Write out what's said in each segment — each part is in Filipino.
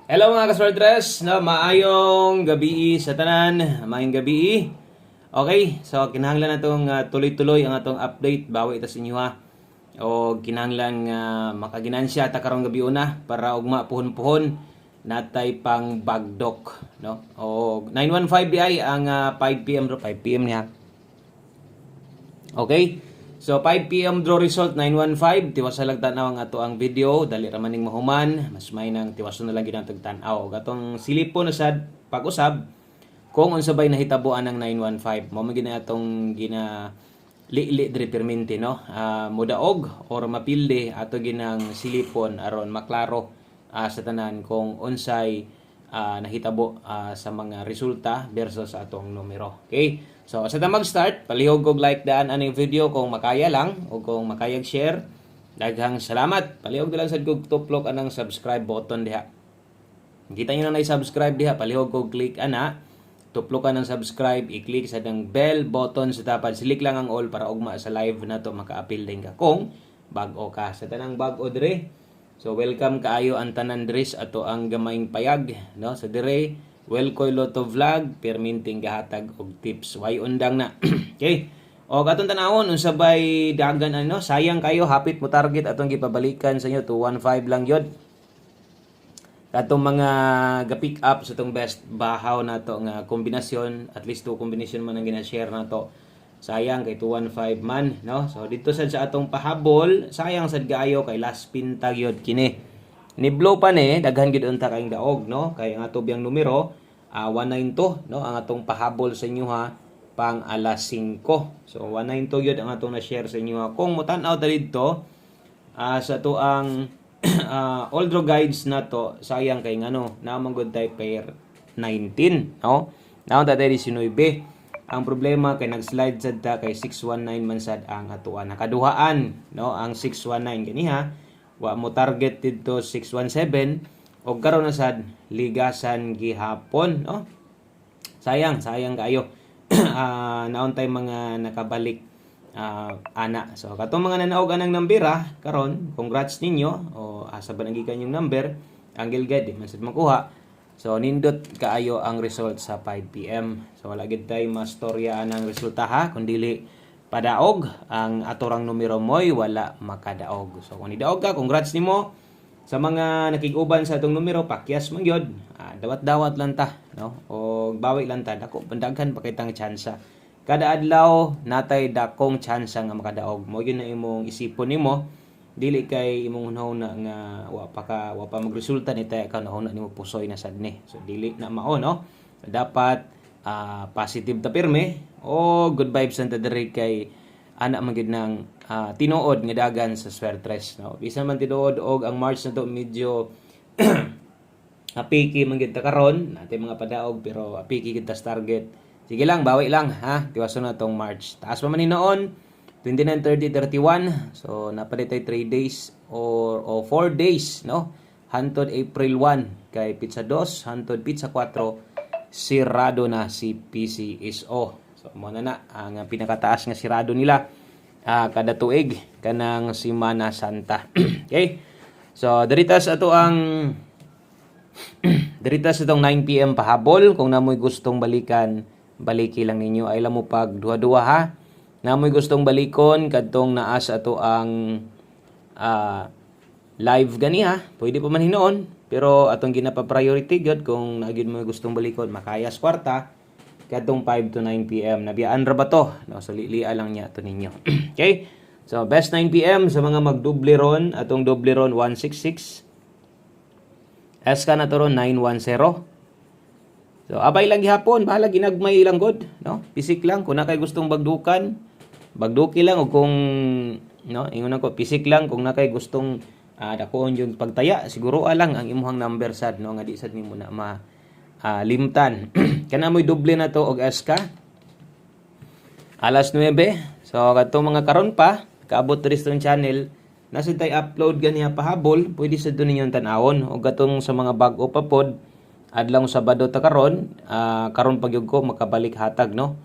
Hello mga kasweltres, no, maayong gabi sa tanan, maayong gabi. Okay, so kinahanglan natong tuloy-tuloy ang atong update bawi ita sa inyo ha. O kinahanglan makaginansya ta karong gabi una para ugma puhon-puhon natay pang bagdok, no. O 915 ay ang 5 PM 5 PM niya. Okay? So 5 PM draw result 915 tiwas lang tanaw ang ato ang video dali ra maning mahuman mas may nang tiwason na lang ginatag tan-aw gatong silipon na sad pag-usab kung unsa bay nahitabuan ang 915 mao man gina atong gina li diri permente no mudaog or mapilde ato ginang silipon aron maklaro sa tanan kung unsay nahitabo sa mga resulta versus sa atong numero. Okay? So, sa mag-start, palihog og like daan aning video kung makaya lang o kung makayag share. Daghang salamat. Palihog lang sad kog tuplok anang subscribe button diha. Kita niyo na subscribe diha, palihog kog click ana. Tuplok ka ng subscribe, i-click sa dang bell button sa tapad. Silik lang ang all para ugma sa live na to maka-appeal din ka kung bag-o ka. Sa tanang bag-o dire. So, welcome kaayo ang tanan dres ato ang gamayng payag, no? So dire Welkoy Loto Vlog, perminting gahatag og tips. Way undang na. Okay. O katong tanawon unsa bay dagan ano, sayang kayo hapit mo target atong gipabalikan sa inyo 215 lang yod. Katong mga ga-pick up sa tong best bahaw nato nga kombinasyon, at least 2 kombinasyon man ang gina-share nato. Sayang kay 215 man, no? So dito sad sa atong pahabol, sayang sad kaayo kay last pintag yod kini. Ni blow pa ni daghan gid unta kayong daog no kay ang ato biyang numero 192 no ang atong pahabol sa inyo ha pang alas 5. So 192 gyud ang atong na-share sa inyo ha. Kung mutan-aw ta didto sa to ang all draw guides na to sayang kay ngano naman gud tay pair 19 no. Now ta 19. Ang problema kay nag-slide sad ta kay 619 man sad ang atuan nakaduhaan no ang 619 kaniha wa mo target dito 617 og karon na sad ligasan gihapon no sayang kayo naon tay mga nakabalik ana so katong mga nanaog anang nambera karon congrats ninyo o asa ba nagikan yung number ang gilgad di man sad makuha so nindot kaayo ang result sa 5 PM so wala gid tay mastorya anang resulta ha kun dili padaog ang atorang numero mo'y wala makadaog. So kung nidaog ka, congrats nimo sa mga nakig-uban sa atong numero, pakyas man gyud. Dawat-dawat lang ta, no? O bawi lang ta, dako pandaghan pa kitang tsansa. Kada adlaw natay dakong tsansa nga makadaog. Mo gyud na imong isipon nimo, dili kay imong hunahuna nga wa pa magresulta ni tay ka nahuna nimo pusoy na sad ni. So dili na mao no. So, dapat positive ta pirme o good vibes ang tadiri kay ana man gid nang tinuod nga dagan sa swertres no bisan man tinuod og ang March na to medyo apiki man gid ta karon natay mga padaog pero apiki gid ta sa target sige lang bawi lang ha tiwason na tong March taas pa man ni noon 29 30 31 so napaditay 3 days or 4 days no hantod April 1 kay pizza 2 hantod pizza 4 sirado na si PCSO. So mo na ang pinakataas nga sirado nila kada tuig kanang Semana Santa. Okay? So diritas ato ang diritas itong 9 PM pahabol kung namoy gustong balikan baliki lang ninyo ay lamo pag duha-duha ha. Namoy gustong balikon kadtong naas ato ang live gani ha. Pwede pa man hinoon pero atong ginapa-priority gyud kung naagid mo gustong balikon makayas kwarta kadtong 5 to 9 PM nabiyaan ra ba to no so lilia lang niya to ninyo. Okay? So best 9 PM sa mga magdoble ron atong doble ron 166 SK na to ron 910. So abay lang gihapon bahala ginagmay lang god no pisik lang kung na kay gustong bagduki lang o kung no ingon ako pisik lang kung na kay gustong dakoon yung pagtaya siguro lang ang imuhang number sad no nga di sad nimo na limtan. Kana mo'y doble na to og SK. Alas 9. So kadtong mga karon pa kaabot diri sa channel nasa tay upload ganiya pahabol pwede sad to ninyo tan-awon og katong sa mga bag-o pa pod adlaw Sabado ta karon karon pagyud ko makabalik hatag no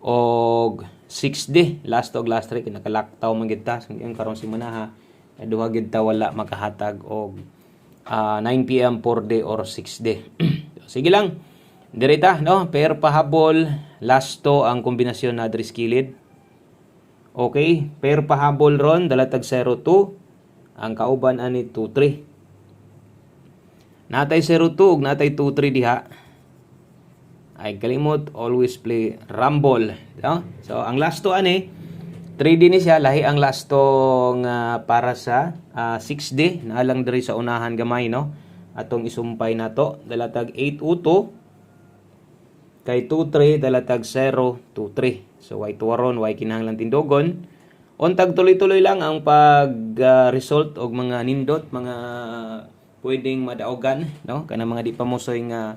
og 6 last week nakalaktaw man gid ta so karon si manaha duha gid ta wala makahatag og 9 p.m. 4D or 6D. Sige lang. Direta, no? Pair pahabol, last to ang kombinasyon na diri kilid. Okay, pair pahabol ron dalatag 0-2. Ang kauban ani 2-3. Natay 0-2 ug natay 2-3 diha. Ay kalimot, always play rumble, no? So ang last to ani 3D ni siya, lahi ang last to nga para sa 6D na lang diri sa unahan gamay, no? Atong isumpay nato dalatag 8-2 kay 2-3 dalatag 0-2-3. So way tuwaron, way kinahanglan tindogon. Untag tuloy-tuloy lang ang pag result og mga nindot, mga pwedeng madaogan, no? Kana mga di pa mosoy nga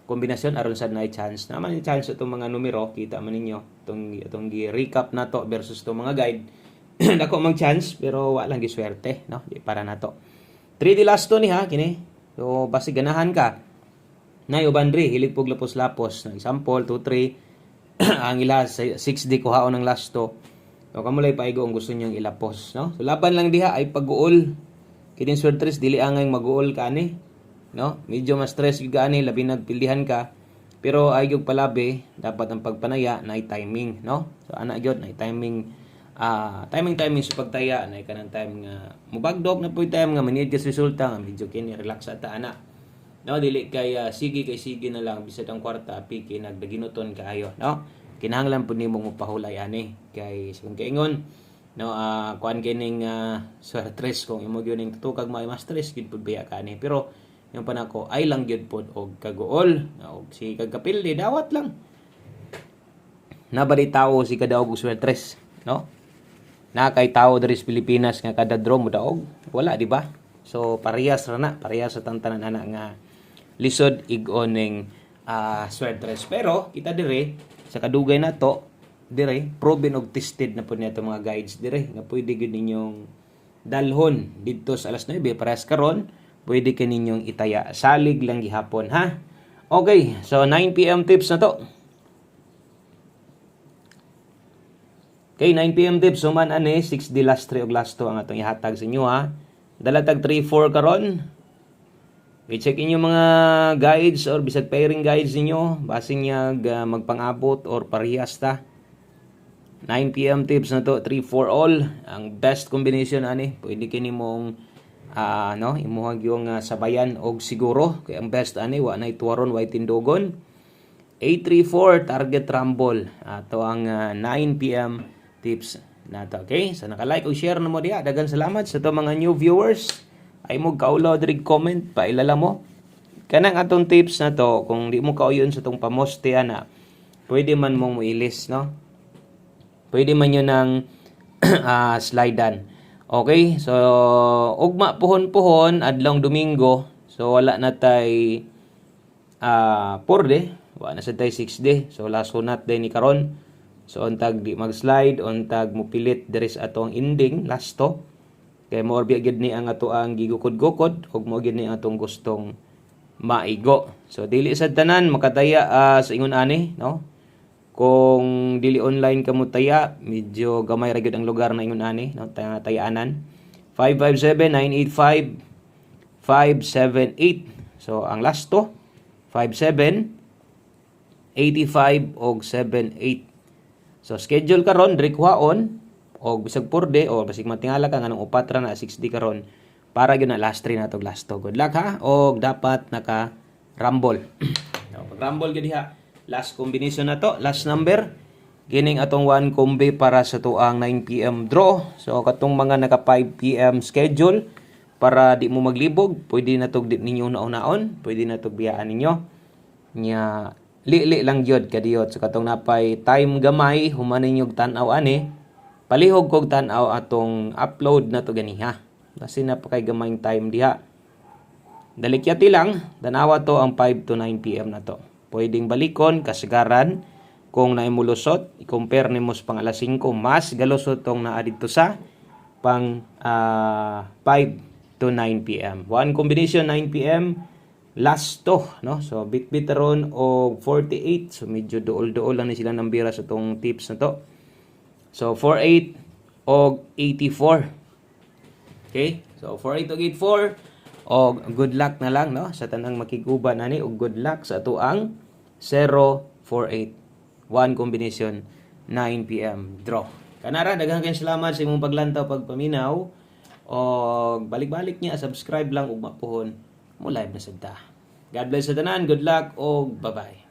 kombinasyon aron sad nay chance. Naman ni chance itong mga numero, kita man ninyo itong gi-recap nato versus itong mga guide. Dako mang chance pero wa lang giswerte, no? Di para nato. 3D last to ni ha kini. So basi ganahan ka. Nay ubandri hilig pug lapos-lapos. Example 2 3 ang ila 6D kuhaon ng last to. So kamulay paigo ang gusto niyong ilapos, no? So laban lang diha ay pag-uol. Kining swertres dili angay mag-uol ka ni. No, medyo mas stress gyud ani labi nagpildihan ka, pero ay gyud palabi dapat ang pagpanaya na timing, no? So ana gyud na timing, timing sa pagtaya na kanang time nga mubagdok na puy time nga manid ka resulta nga medyo kini relax ata ana, no? Dili kay sige na lang bisad ang kwarta piki nagdaginoton kaayo, no? Kinahanglan pud nimo mopahulay ani kay kung kaingon, no, kuan kining stress kung imo gyud ning tutukag may mas stress gid pud biya kani, pero yung panako ay lang gyud pod og kaguol og si kagkapildi dawat lang nabali tao si kadaog og swertres, no? Na kay tao diri sa Pilipinas nga kada draw mo daog wala, di ba? So parehas sa tantanan ana nga lisod ig-on ning swertres, pero kita dire sa kadugay nato dire proven og tested na pud niya mga guides dire nga pwede gyud ninyong dalhon didto sa alas 9 parehas karon. Pwede ka ninyong itaya. Salig lang gihapon, ha? Okay, so 9 p.m. tips na to. Okay, 9 p.m. tips. Suman ani, 6D last 3 og last 2 ang atong ihatag sa inyo, ha? Dalatag 3-4 karon. I-check inyo mga guides or bisag pairing guides ninyo. Basing niyag magpang-abot or parehas ta. 9 p.m. tips na to. 3-4 all. Ang best combination, ani. Pwede kini mong no, imuhag yung sabayan og siguro kay ang best ani wa nay tuwaron way tindogon. 834 target rumble ato ang 9 p.m. tips nato. Okay, so naka-like o share na mo diha. Dagan salamat sa to mga new viewers. Ay mo kaulaw diri comment pailala mo kanang atong tips na to. Kung di mo kauyon sa tong pamoste ana, pwede man mong muilis, no? Pwede man yun ng slidean. Okay, so ugma puhon adlong Domingo. So wala na tay 4D, wala na sa tay 6D. So last sunat day ni karon. So untag di mag-slide, untag mupilit diri sa atong ending last to. Kay mo orbi gid ni ang ato ang gigukod-gukod ug mo gid ni atong gustong maigo. So dili sa tanan makataya sa ingon ani, no? Kung dili online ka mo taya, medyo gamay ra gyud ang lugar na ingon ani, no? Tayaanan. 557-985-578. So ang last to 57-85 og 78. So schedule karon diri kuhaon og bisag 4D o basig matingala ka nganong upat ra na 6D karon para gyud na last 3 nato last to. Good luck, ha, og dapat naka rumble. Pag rumble gyud diha. Last combination na to, last number. Kining atong 1 kombi para sa tuang 9 p.m. draw. So katong mga naka 5 p.m. schedule para di mo maglibog, pwede na tog ninyo naon-naon, pwede na tog biyaan ninyo. Nya li lang gyud kadiyot so katong napay time gamay human ninyo tan-aw ani. Palihog kog tan-aw atong upload na to ganiha. Kasi napakay gamayng time diha. Dalikyati lang, tanawa to ang 5 to 9 p.m. na to. Pwedeng balikon, kasagaran, kung naimulusot, i-compare ni mo sa pang alas 5, mas galusot tong naa dito sa pang 5 to 9 p.m. One combination 9 p.m. last to, no? So bit ron og 48. So medyo duol-duol lang ni sila ng bira sa tong tips na to. So 48 og 84. Okay? So 48 og 84 O good luck na lang no sa tanang makiguban ani og good luck sa ato ang 048 one combination 9 PM draw. Kanara daghang kayong salamat sa imong paglantaw pagpaminaw o balik-balik niya subscribe lang ug mapuhon mo live na sad ta. God bless sa tanan, good luck o bye-bye.